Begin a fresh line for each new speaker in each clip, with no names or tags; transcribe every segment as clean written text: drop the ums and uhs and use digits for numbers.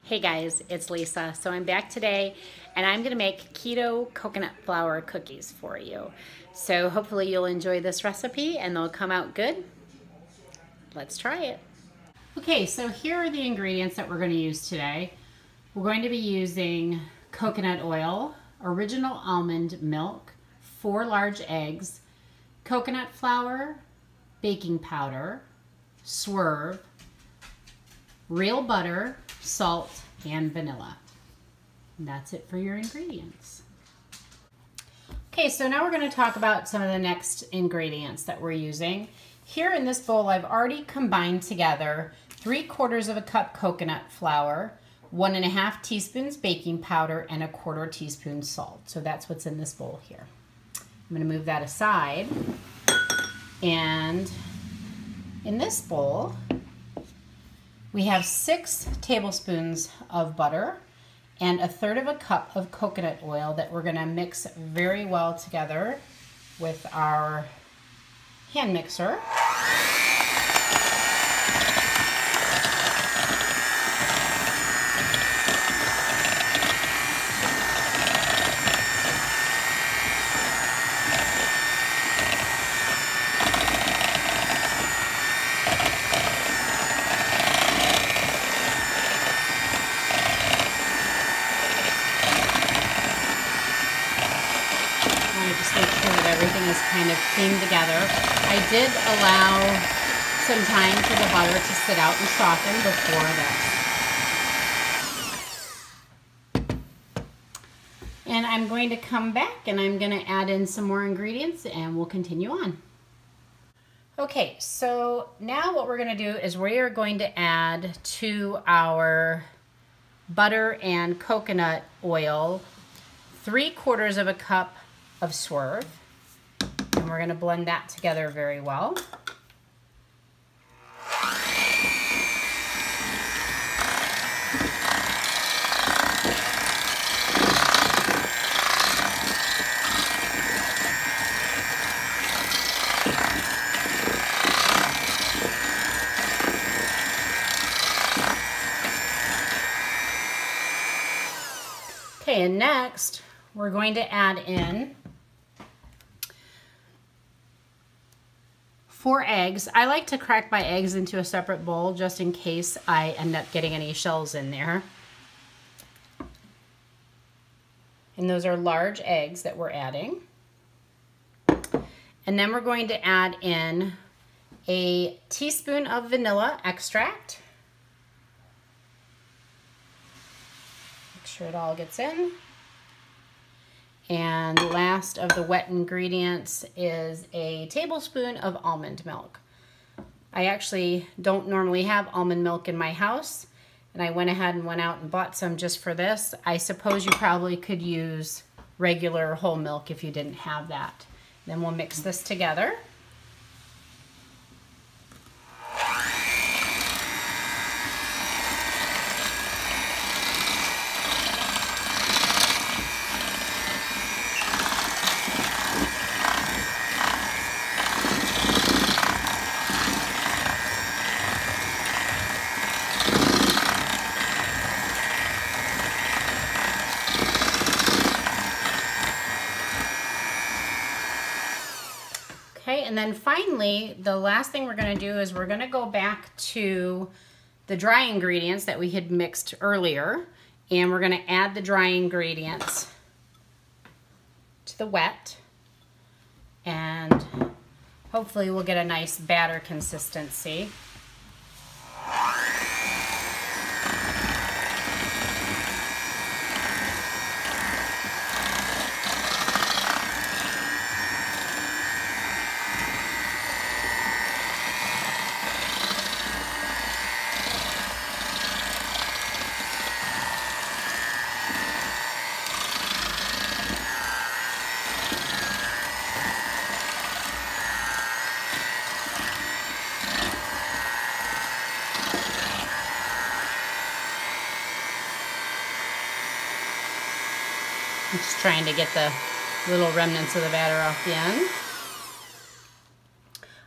Hey guys, it's Lisa. So I'm back today and I'm gonna make keto coconut flour cookies for you. So hopefully you'll enjoy this recipe and they'll come out good. Let's try it. Okay, so here are the ingredients that we're gonna use today. We're going to be using coconut oil, original almond milk, 4 large eggs, coconut flour, baking powder, swerve, real butter, salt, and vanilla. And that's it for your ingredients. Okay, so now we're going to talk about some of the next ingredients that we're using. Here in this bowl, I've already combined together 3/4 of a cup coconut flour, 1½ teaspoons baking powder, and 1/4 teaspoon salt. So that's what's in this bowl here. I'm going to move that aside. And in this bowl, we have 6 tablespoons of butter and 1/3 cup of coconut oil that we're going to mix very well together with our hand mixer. Just make sure that everything is kind of clean together. I did allow some time for the butter to sit out and soften before this. And I'm going to come back and I'm going to add in some more ingredients and we'll continue on. Okay, so now what we're going to do is we are going to add to our butter and coconut oil 3/4 of a cup of swerve, and we're going to blend that together very well. Okay, and next we're going to add in 4 eggs. I like to crack my eggs into a separate bowl just in case I end up getting any shells in there. And those are large eggs that we're adding. And then we're going to add in a teaspoon of vanilla extract. Make sure it all gets in. And last of the wet ingredients is a tablespoon of almond milk. I actually don't normally have almond milk in my house, and I went ahead and went out and bought some just for this. I suppose you probably could use regular whole milk if you didn't have that. Then we'll mix this together. Okay, and then finally, the last thing we're going to do is we're going to go back to the dry ingredients that we had mixed earlier, and we're going to add the dry ingredients to the wet, and hopefully we'll get a nice batter consistency. I'm just trying to get the little remnants of the batter off the end.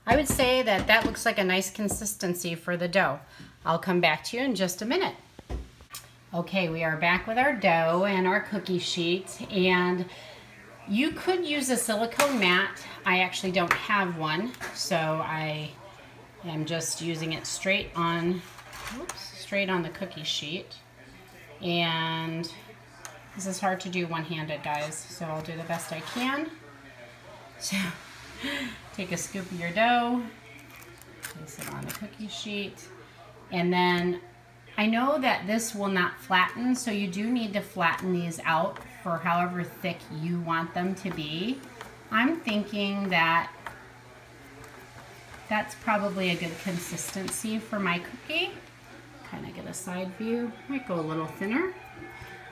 I would say that that looks like a nice consistency for the dough. I'll come back to you in just a minute. Okay, we are back with our dough and our cookie sheet, and you could use a silicone mat. I actually don't have one, so I am just using it straight on the cookie sheet. And this is hard to do one-handed, guys, so I'll do the best I can. So take a scoop of your dough, place it on the cookie sheet, and then I know that this will not flatten, so you do need to flatten these out for however thick you want them to be. I'm thinking that that's probably a good consistency for my cookie. Kind of get a side view. Might go a little thinner.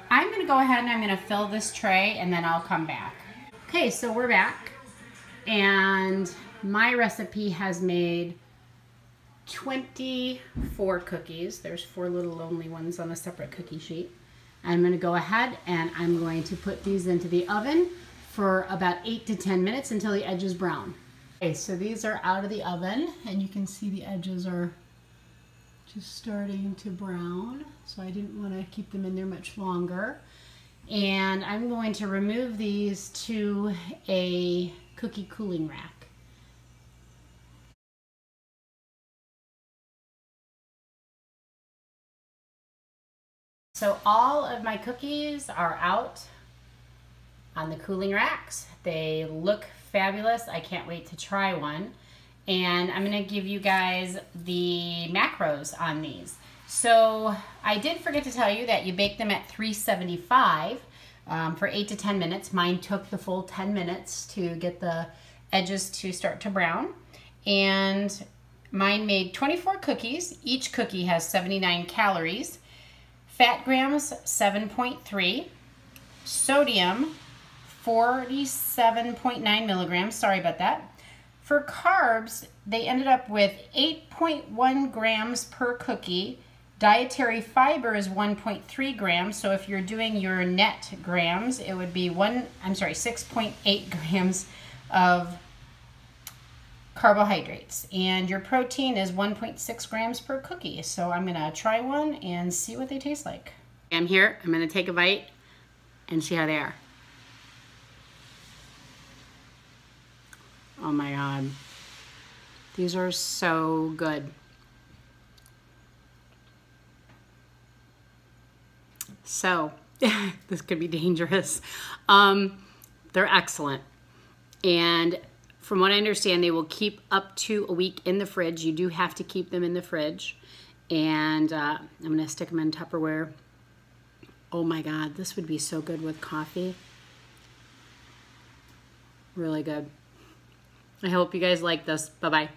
I'm going to go ahead and I'm going to fill this tray and then I'll come back. Okay, so we're back, and my recipe has made 24 cookies. There's 4 little lonely ones on a separate cookie sheet. I'm going to go ahead and I'm going to put these into the oven for about 8 to 10 minutes until the edge is brown. Okay, so these are out of the oven and you can see the edges are just starting to brown. So I didn't want to keep them in there much longer. And I'm going to remove these to a cookie cooling rack. So all of my cookies are out on the cooling racks. They look fabulous. I can't wait to try one. And I'm gonna give you guys the macros on these. So I did forget to tell you that you bake them at 375 for 8 to 10 minutes. Mine took the full 10 minutes to get the edges to start to brown. And mine made 24 cookies. Each cookie has 79 calories. Fat grams, 7.3. Sodium, 47.9 milligrams. Sorry about that. For carbs, they ended up with 8.1 grams per cookie. Dietary fiber is 1.3 grams. So if you're doing your net grams, it would be 6.8 grams of carbohydrates, and your protein is 1.6 grams per cookie. So I'm gonna try one and see what they taste like. I'm here, I'm gonna take a bite and see how they are. Oh my God, these are so good. So this could be dangerous. They're excellent, and from what I understand, they will keep up to a week in the fridge. You do have to keep them in the fridge. And I'm gonna stick them in Tupperware. Oh my God, this would be so good with coffee. Really good. I hope you guys like this. Bye-bye.